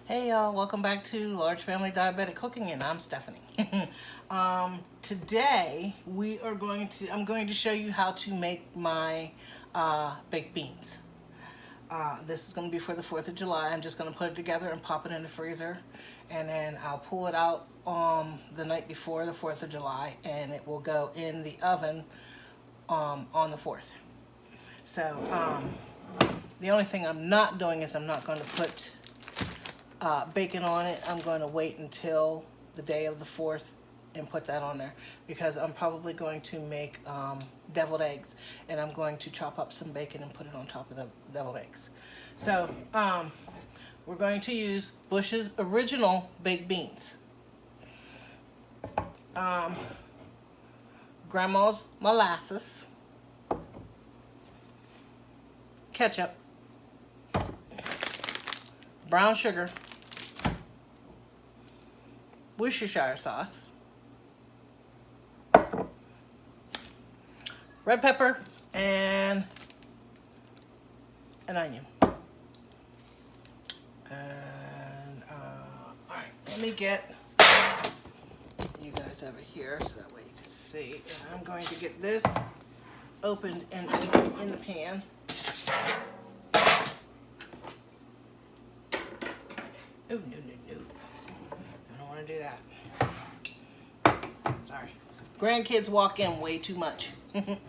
Hey y'all, welcome back to Large Family Diabetic Cooking, and I'm Stephanie. Today I'm going to show you how to make my baked beans. This is going to be for the 4th of July. I'm just going to put it together and pop it in the freezer, and then I'll pull it out the night before the 4th of July, and it will go in the oven on the 4th. So the only thing I'm not doing is I'm not going to put bacon on it. I'm going to wait until the day of the 4th and put that on there, because I'm probably going to make deviled eggs, and I'm going to chop up some bacon and put it on top of the deviled eggs. So we're going to use Bush's Original Baked Beans, Grandma's molasses, ketchup, brown sugar, Worcestershire sauce, red pepper, and an onion. And alright, let me get you guys over here so that way you can see. And I'm going to get this opened in the pan. Oh, no. I don't want to do that. Sorry. Grandkids walk in way too much. Okay,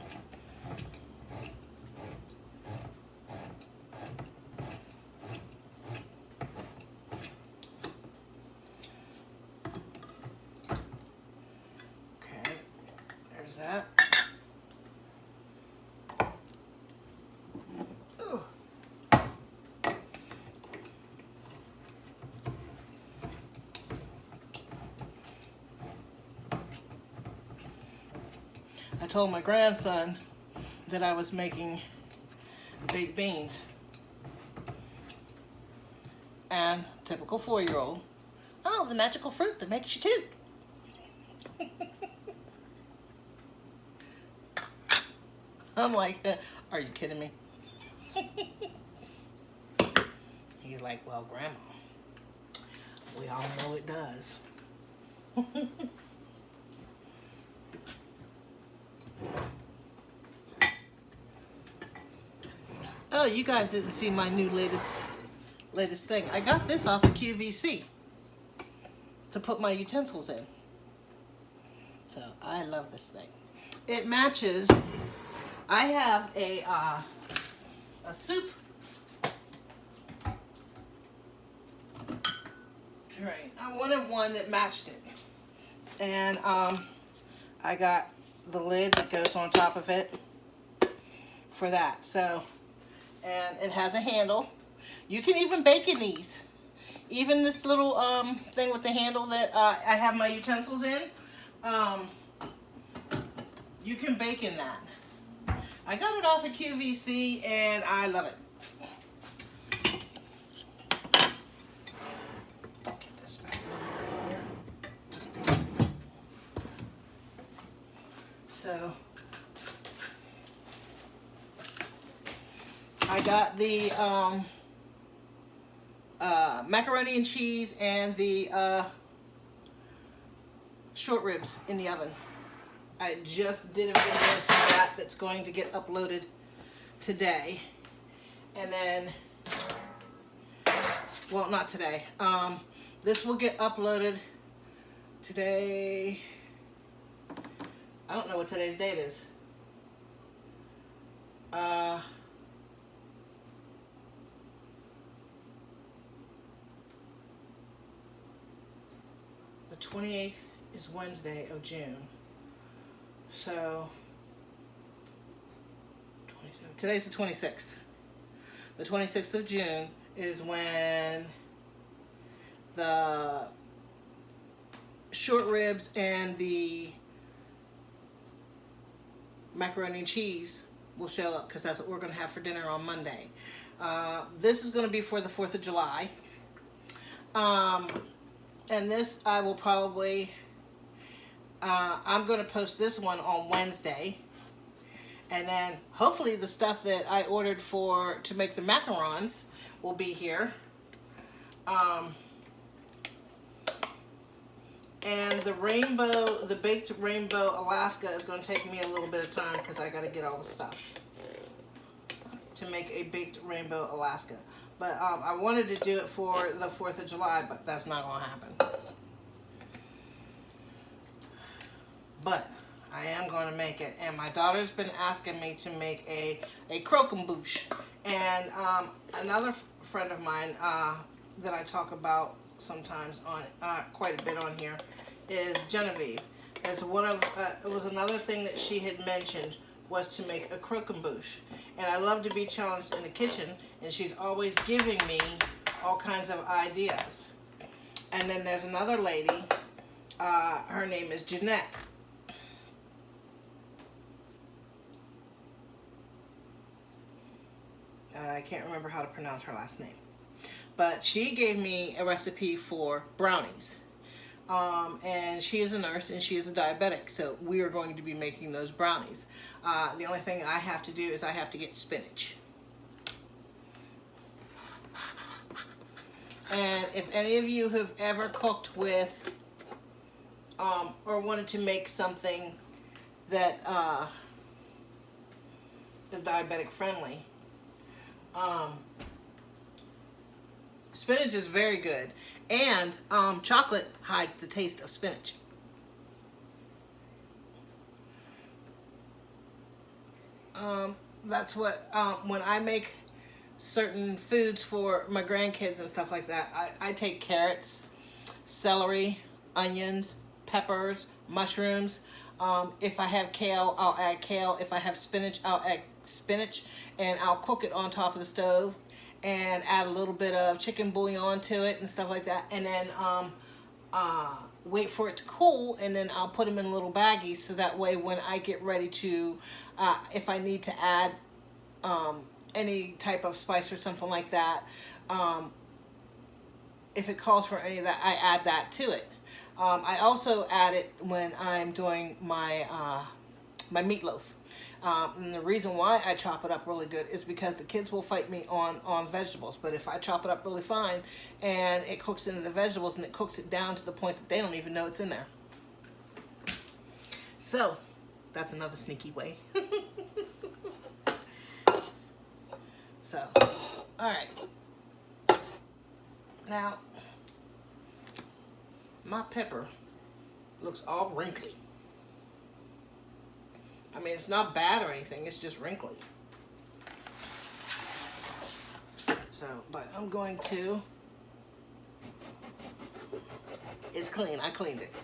there's that. Ooh. I told my grandson that I was making baked beans, and typical 4-year-old, oh, the magical fruit that makes you toot. I'm like, are you kidding me? He's like, well, Grandma, we all know it does. Oh, you guys didn't see my new latest thing. I got this off of QVC to put my utensils in. So I love this thing. It matches. I have a soup tray. I wanted one that matched it, and I got the lid that goes on top of it for that. So. And it has a handle. You can even bake in these. Even this little thing with the handle that I have my utensils in, you can bake in that. I got it off of QVC and I love it. Get this back over here. So I got the macaroni and cheese and the short ribs in the oven. I just did a video for that that's going to get uploaded today. And then, well, not today. This will get uploaded today. I don't know what today's date is. The 28th is Wednesday of June. So, today's the 26th. The 26th of June is when the short ribs and the macaroni and cheese will show up, because that's what we're going to have for dinner on Monday. This is going to be for the 4th of July. And this I will probably, I'm going to post this one on Wednesday. And then hopefully the stuff that I ordered to make the macarons will be here. And the baked rainbow Alaska is going to take me a little bit of time because I got to get all the stuff to make a baked rainbow Alaska. But I wanted to do it for the 4th of July, but that's not going to happen. But I am going to make it. And my daughter's been asking me to make a croquembouche. And another friend of mine that I talk about sometimes on quite a bit on here is Genevieve. As one of it was another thing that she had mentioned was to make a croquembouche, and I love to be challenged in the kitchen, and she's always giving me all kinds of ideas. And then there's another lady, her name is Jeanette. I can't remember how to pronounce her last name. But she gave me a recipe for brownies. And she is a nurse and she is a diabetic, so we are going to be making those brownies. The only thing I have to do is I have to get spinach. And if any of you have ever cooked with or wanted to make something that is diabetic friendly, spinach is very good, and chocolate hides the taste of spinach. That's what, when I make certain foods for my grandkids and stuff like that, I take carrots, celery, onions, peppers, mushrooms. If I have kale, I'll add kale. If I have spinach, I'll add spinach, and I'll cook it on top of the stove and add a little bit of chicken bouillon to it and stuff like that, and then wait for it to cool, and then I'll put them in little baggies so that way when I get ready to, if I need to add any type of spice or something like that, if it calls for any of that, I add that to it. I also add it when I'm doing my my meatloaf. And the reason why I chop it up really good is because the kids will fight me on vegetables. But if I chop it up really fine and it cooks into the vegetables and it cooks it down to the point that they don't even know it's in there. So that's another sneaky way. So, all right. Now, my pepper looks all wrinkly. I mean, it's not bad or anything, it's just wrinkly. So, but I'm going to, it's clean, I cleaned it.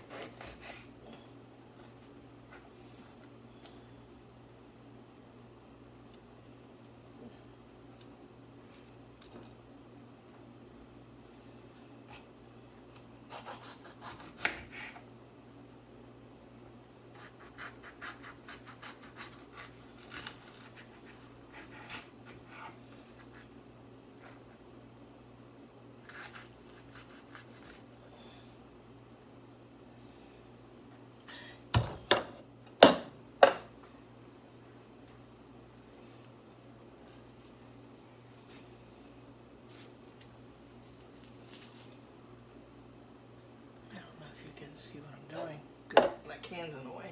See what I'm doing. Good, that can's in the way.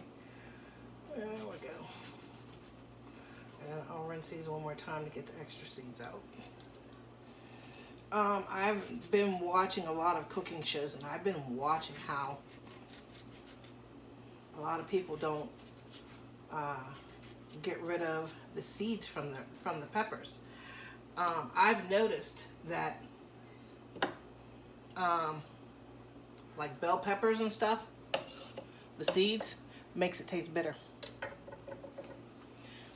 There we go. And I'll rinse these one more time to get the extra seeds out. I've been watching a lot of cooking shows, and I've been watching how a lot of people don't get rid of the seeds from the peppers. I've noticed that like bell peppers and stuff, the seeds makes it taste bitter.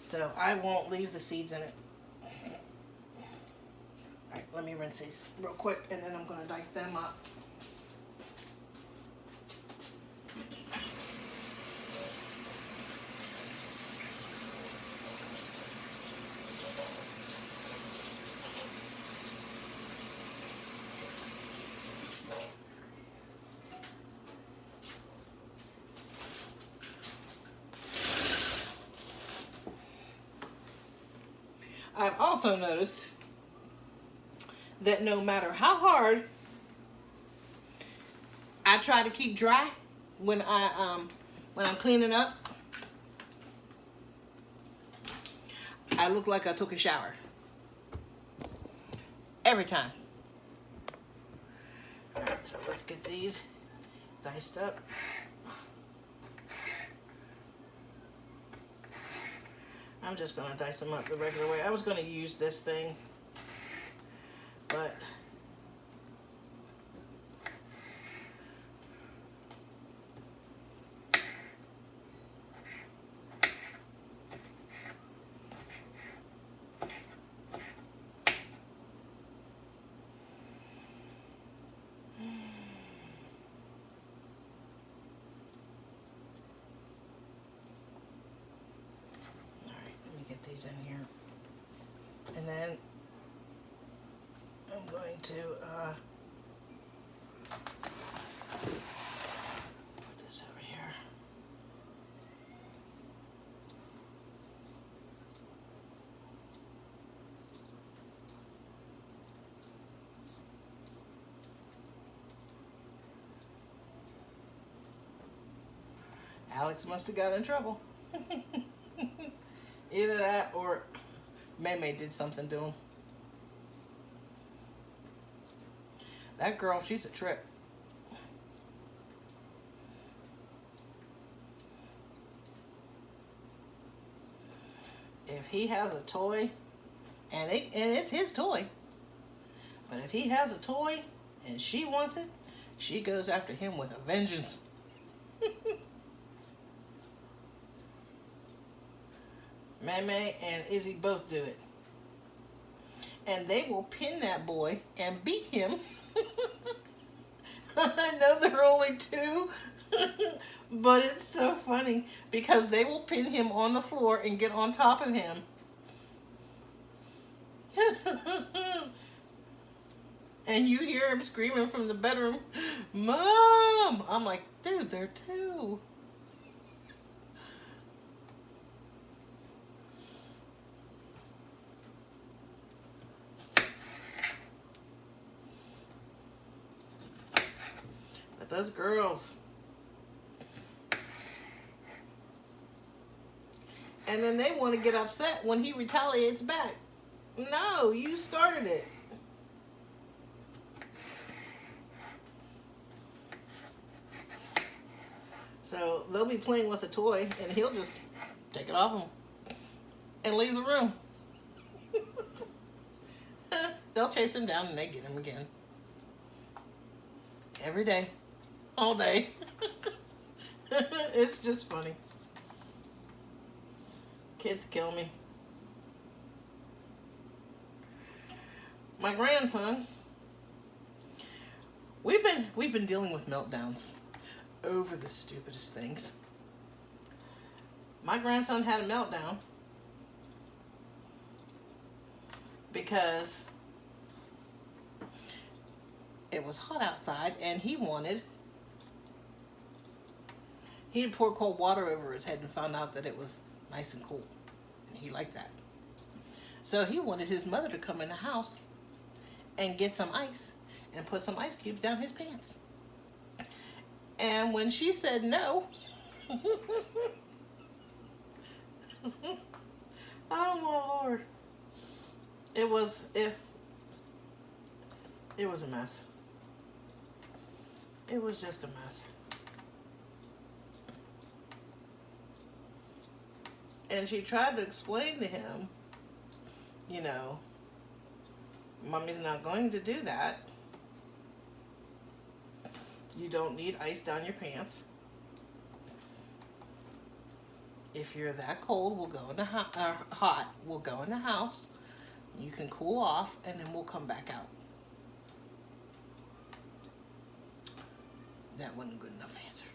So I won't leave the seeds in it. Alright, let me rinse these real quick and then I'm going to dice them up. I've also noticed that no matter how hard I try to keep dry, when I'm cleaning up, I look like I took a shower. Every time. Alright, so let's get these diced up. I'm just going to dice them up the regular way. I was going to use this thing, but get these in here, and then I'm going to put this over here. Alex must have got in trouble. Either that or May did something to him. That girl, she's a trip. If he has a toy, and it's his toy, but if he has a toy and she wants it, she goes after him with a vengeance. May and Izzy both do it. And they will pin that boy and beat him. I know they're only two, but it's so funny because they will pin him on the floor and get on top of him. And you hear him screaming from the bedroom, "Mom!" I'm like, dude, they're two. Those girls. And then they want to get upset when he retaliates back. No, you started it. So they'll be playing with a toy and he'll just take it off them and leave the room. They'll chase him down and they get him again. Every day. All day. It's just funny. Kids kill me. My grandson, we've been dealing with meltdowns over the stupidest things. My grandson had a meltdown because it was hot outside and he had poured cold water over his head and found out that it was nice and cool. And he liked that. So he wanted his mother to come in the house and get some ice and put some ice cubes down his pants. And when she said no, oh my Lord. It was a mess. It was just a mess. And she tried to explain to him, you know, Mommy's not going to do that. You don't need ice down your pants. If you're that cold, we'll go in the hot, we'll go in the house. You can cool off and then we'll come back out. That wasn't a good enough answer.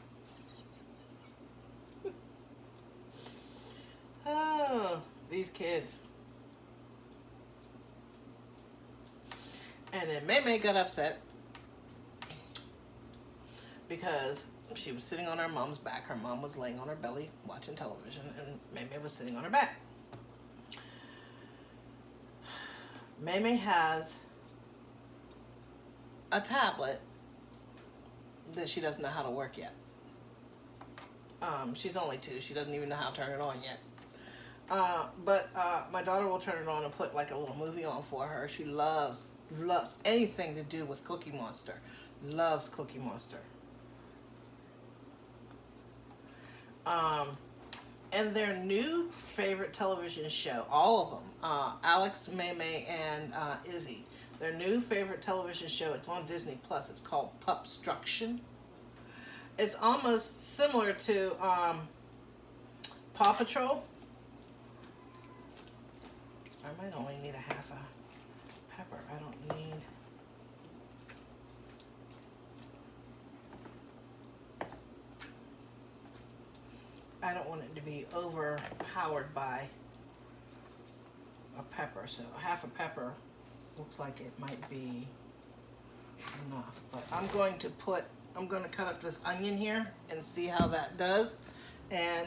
Oh, these kids. And then May got upset because she was sitting on her mom's back. Her mom was laying on her belly watching television, and May was sitting on her back. May has a tablet that she doesn't know how to work yet. She's only 2. She doesn't even know how to turn it on yet. But my daughter will turn it on and put like a little movie on for her. She loves anything to do with Cookie Monster. Loves Cookie Monster. And their new favorite television show, all of them, Alex, Maymay, and Izzy, their new favorite television show, it's on Disney Plus. It's called Pupstruction. It's almost similar to Paw Patrol. I might only need a half a pepper. I don't need... I don't want it to be overpowered by a pepper. So half a pepper looks like it might be enough. But I'm going to cut up this onion here and see how that does. And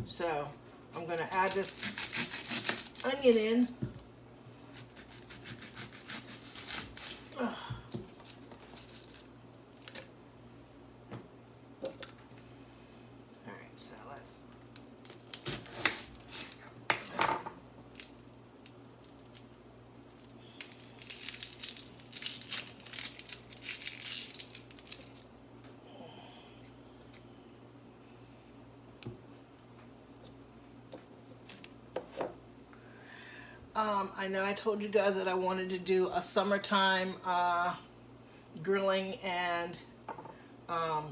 so I'm going to add this onion in. I know I told you guys that I wanted to do a summertime grilling and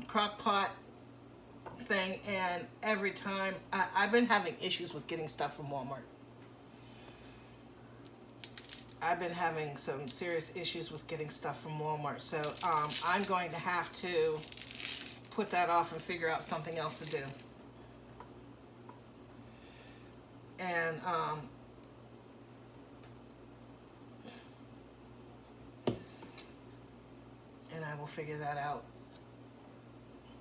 crock pot thing, and every time I've been having issues with getting stuff from Walmart. I've been having some serious issues with getting stuff from Walmart, so I'm going to have to put that off and figure out something else to do. And I will figure that out.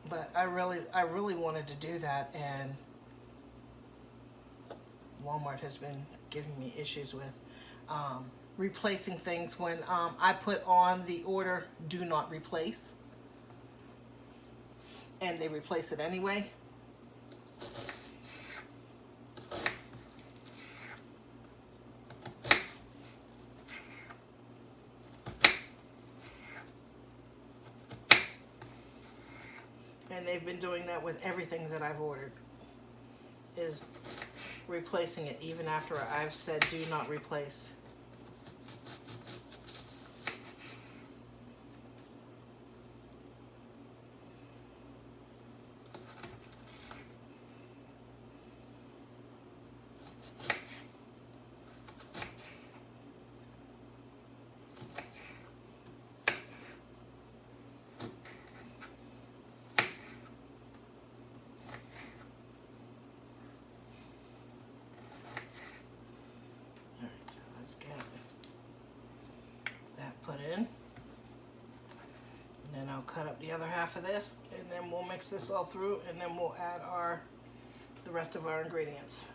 But I really wanted to do that, and Walmart has been giving me issues with replacing things when I put on the order do not replace, and they replace it anyway. And they've been doing that with everything that I've ordered, is replacing it even after I've said do not replace. Cut up the other half of this, and then we'll mix this all through, and then we'll add the rest of our ingredients.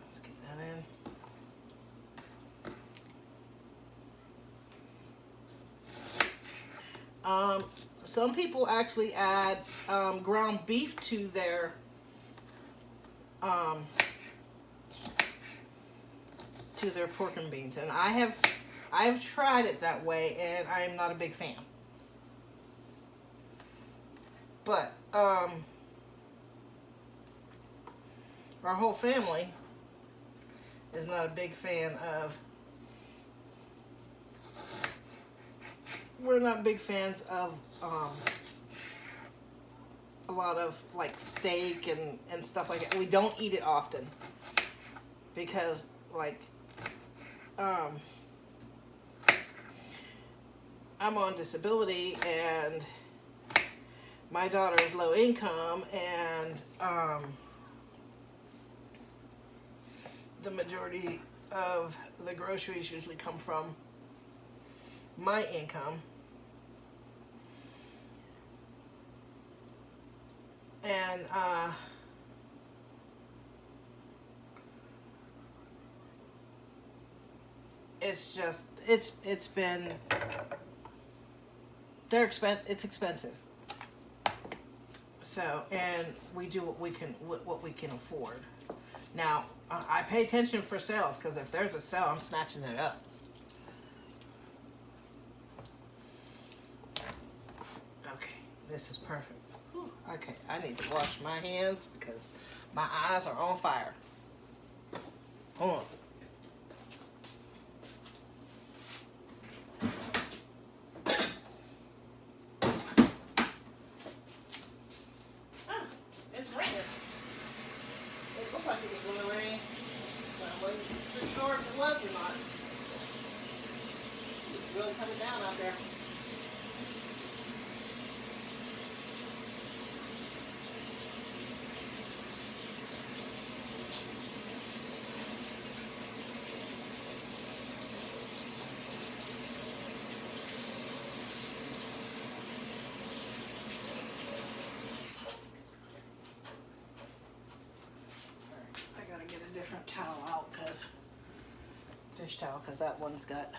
Let's get that in. Some people actually add ground beef to their pork and beans, and I've tried it that way, and I am not a big fan. But our whole family is not a big fan of. We're not big fans of a lot of like steak and stuff like that. We don't eat it often because like I'm on disability and my daughter is low income, and the majority of the groceries usually come from my income. And it's just it's been it's expensive. So, and we do what we can afford. Now, I pay attention for sales, because if there's a sale, I'm snatching it up. Okay, this is perfect. Whew. Okay, I need to wash my hands because my eyes are on fire. Hold on. It's raining. It looks like it was going to rain, but I wasn't too sure if it was or not. It's really coming down out there. I gotta get a different towel out, dish towel, because that one's got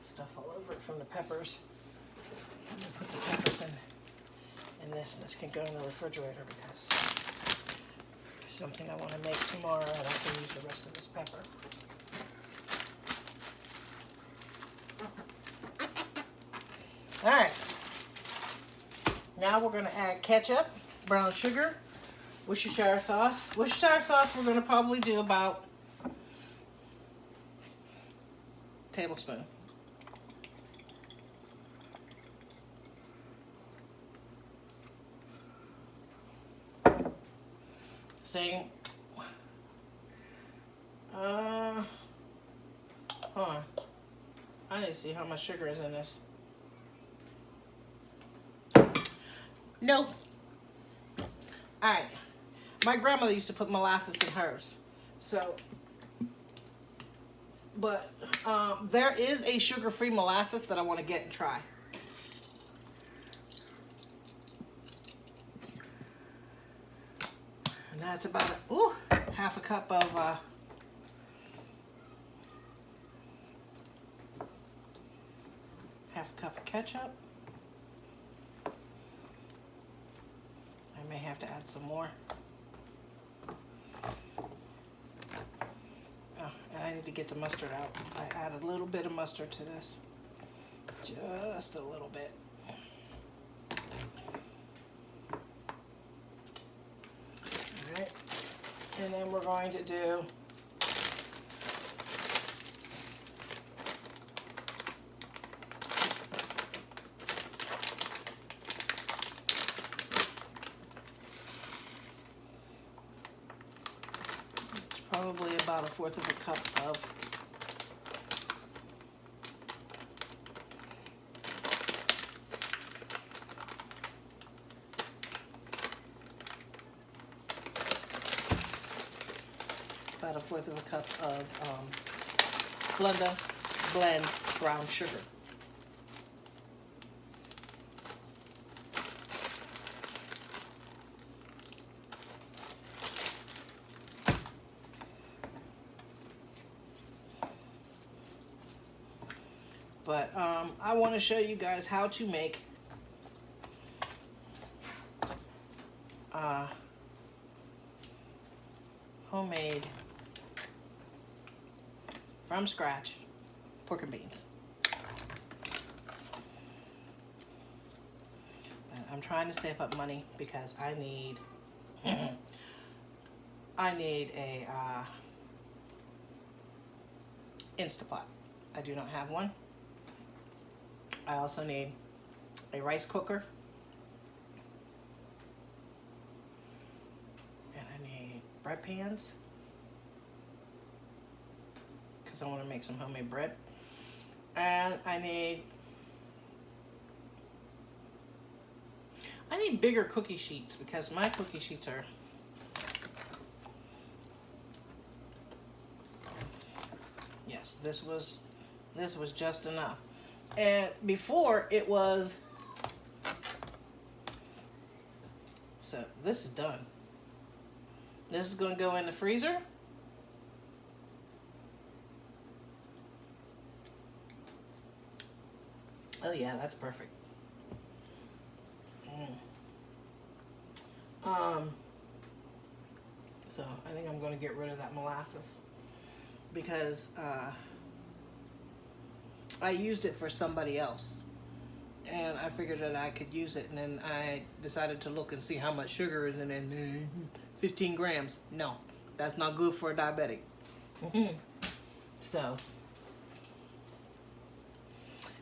stuff all over it from the peppers. I'm gonna put the peppers in this, and this can go in the refrigerator because it's something I want to make tomorrow, and I can use the rest of this pepper. All right. Now we're going to add ketchup, brown sugar, Worcestershire sauce. Worcestershire sauce we're going to probably do about a tablespoon. Same. Hold on. I need to see how much sugar is in this. Nope. All right. My grandmother used to put molasses in hers. So, but there is a sugar-free molasses that I want to get and try. And that's about half a cup of ketchup. I may have to add some more. Oh, and I need to get the mustard out. I add a little bit of mustard to this. Just a little bit. All right. And then we're going to do probably about 1/4 of a cup of Splenda blend brown sugar. But I want to show you guys how to make homemade, from scratch, pork and beans. And I'm trying to save up money because I need a Instapot. I do not have one. I also need a rice cooker, and I need bread pans because I want to make some homemade bread, and I need bigger cookie sheets because my cookie sheets are this was just enough. And before it was this is done. This is going to go in the freezer. Oh yeah, that's perfect. So I think I'm going to get rid of that molasses because I used it for somebody else, and I figured that I could use it, and then I decided to look and see how much sugar is in it. 15 grams. No, that's not good for a diabetic. So,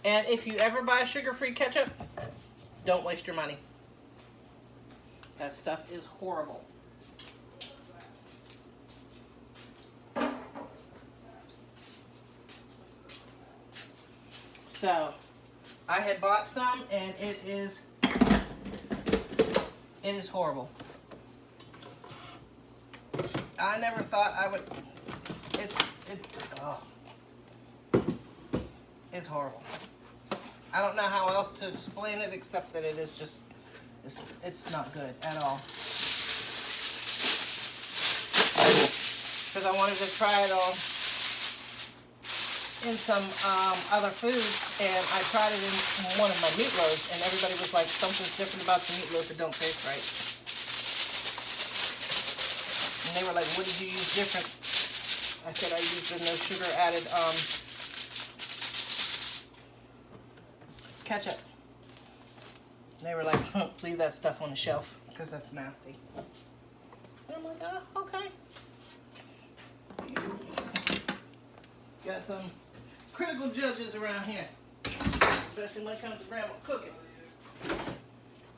and if you ever buy sugar-free ketchup, don't waste your money. That stuff is horrible. So, I had bought some, and it is horrible. I never thought I would. It's horrible. I don't know how else to explain it except that it is just, it's not good at all. Because I wanted to try it on in some other foods, and I tried it in one of my meatloaves, and everybody was like, something's different about the meatloaf, it don't taste right. And they were like, what did you use different? I said I used the no sugar added ketchup. They were like, leave that stuff on the shelf because that's nasty. And I'm like, oh, okay. Got some critical judges around here, especially when it comes to grandma cooking.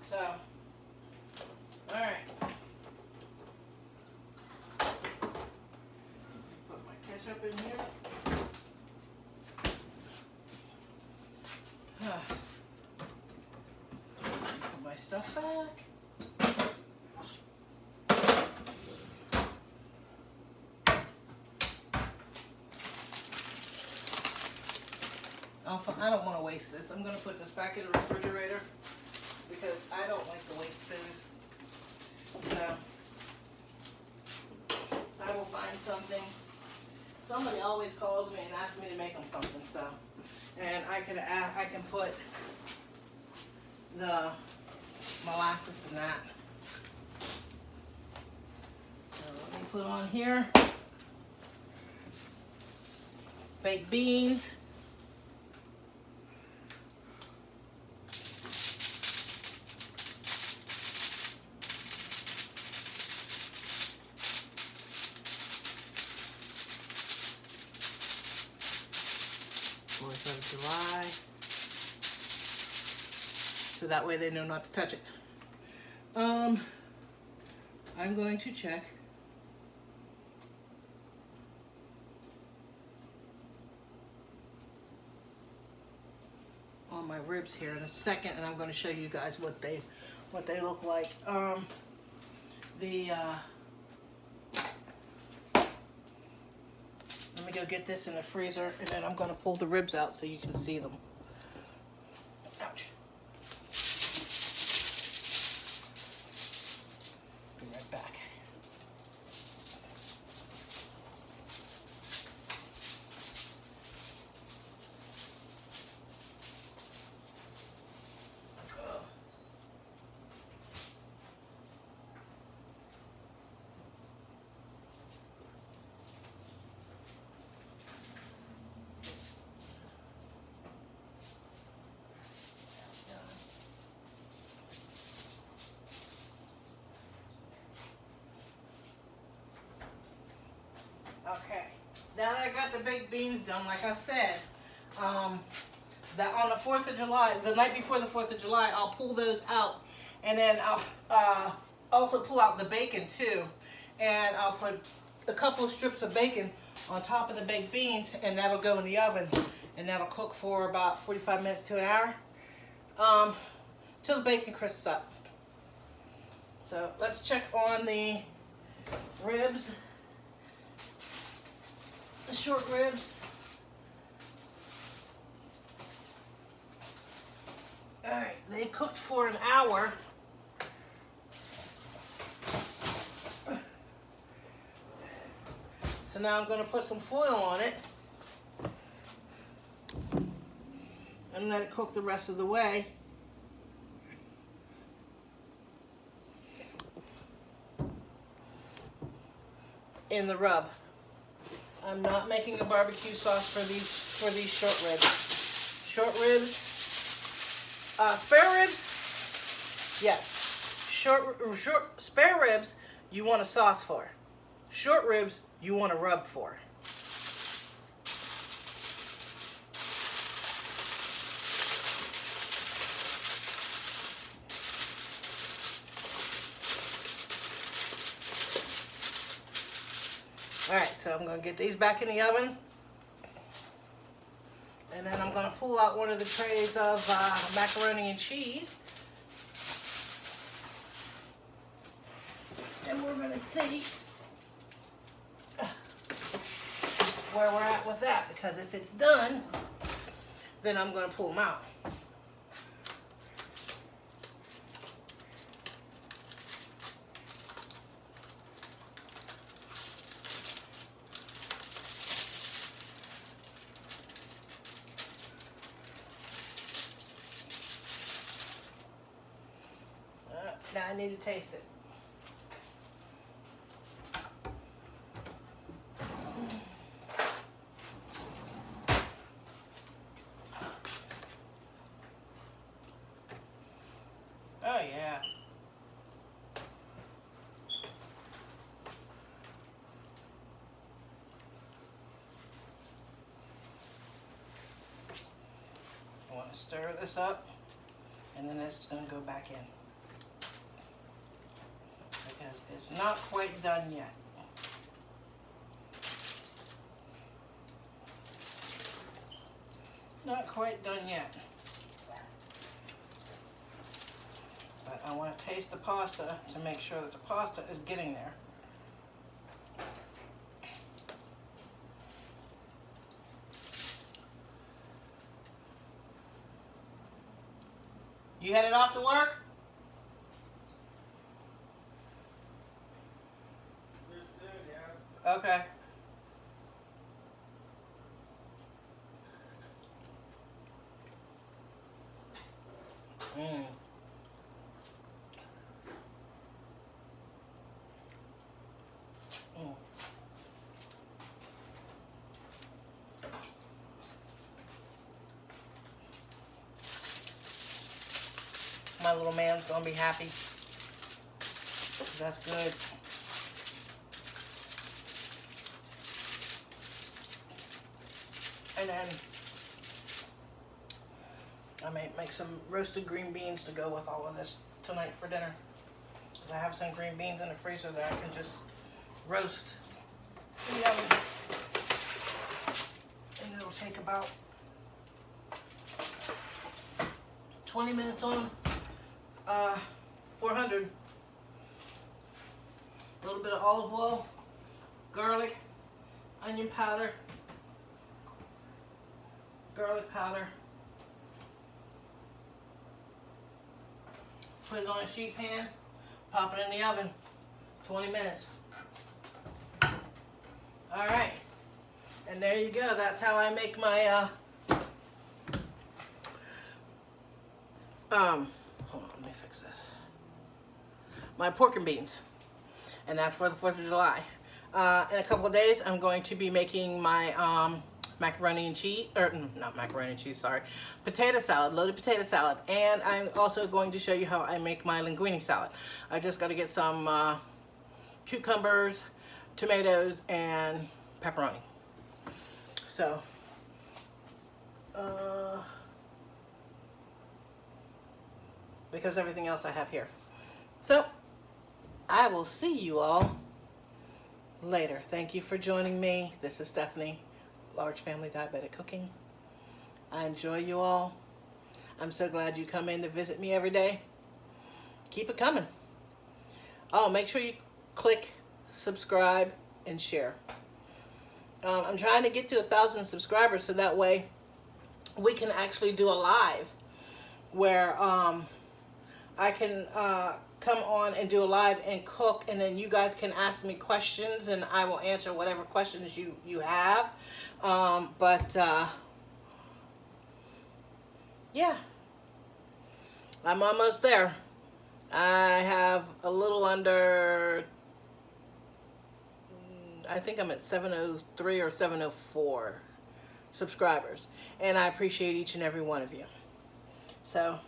So, all right. Put my ketchup in here. Put my stuff back. I don't want to waste this. I'm going to put this back in the refrigerator because I don't like to waste food. So I will find something. Somebody always calls me and asks me to make them something. So, and I can put the molasses in that. So let me put on here baked beans. July, so that way they know not to touch it. I'm going to check on my ribs here in a second, and I'm going to show you guys what they look like. Let me go get this in the freezer, and then I'm going to pull the ribs out so you can see them. Ouch. Be right back. Okay, now that I got the baked beans done, like I said, that on the 4th of July, the night before the 4th of July, I'll pull those out, and then I'll also pull out the bacon too, and I'll put a couple of strips of bacon on top of the baked beans, and that'll go in the oven, and that'll cook for about 45 minutes to an hour, till the bacon crisps up. So let's check on the ribs. The short ribs. All right, they cooked for an hour, now I'm going to put some foil on it and let it cook the rest of the way. In the rub. I'm not making a barbecue sauce for these short ribs. Short ribs, spare ribs, yes. Short spare ribs you want a sauce for. Short ribs you want a rub for. Alright, so I'm going to get these back in the oven. And then I'm going to pull out one of the trays of macaroni and cheese. And we're going to see where we're at with that. Because if it's done, then I'm going to pull them out. Now I need to taste it. Oh yeah. I want to stir this up, and then this is going to go back in. Because it's not quite done yet. Not quite done yet. But I want to taste the pasta to make sure that the pasta is getting there. You headed off to work? Okay. Mm. Mm. My little man's gonna be happy. That's good. And then I may make some roasted green beans to go with all of this tonight for dinner. I have some green beans in the freezer that I can just roast in the oven. And it'll take about 20 minutes on 400. A little bit of olive oil, garlic, onion powder, garlic powder. Put it on a sheet pan, pop it in the oven, 20 minutes. All right, and there you go. That's how I make my, hold on, let me fix this. My pork and beans, and that's for the 4th of July. In a couple of days, I'm going to be making my, macaroni and cheese, or not macaroni and cheese, sorry, potato salad, loaded potato salad. And I'm also going to show you how I make my linguine salad. I just got to get some cucumbers, tomatoes, and pepperoni. So, because everything else I have here. So, I will see you all later. Thank you for joining me. This is Stephanie. Large Family Diabetic Cooking. I enjoy you all. I'm so glad you come in to visit me every day. Keep it coming. Oh, make sure you click subscribe and share. I'm trying to get to 1,000 subscribers so that way we can actually do a live where I can come on and do a live and cook, and then you guys can ask me questions and I will answer whatever questions you have. Yeah, I'm almost there. I have a little under, I think I'm at 703 or 704 subscribers, and I appreciate each and every one of you. So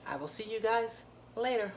I will see you guys later.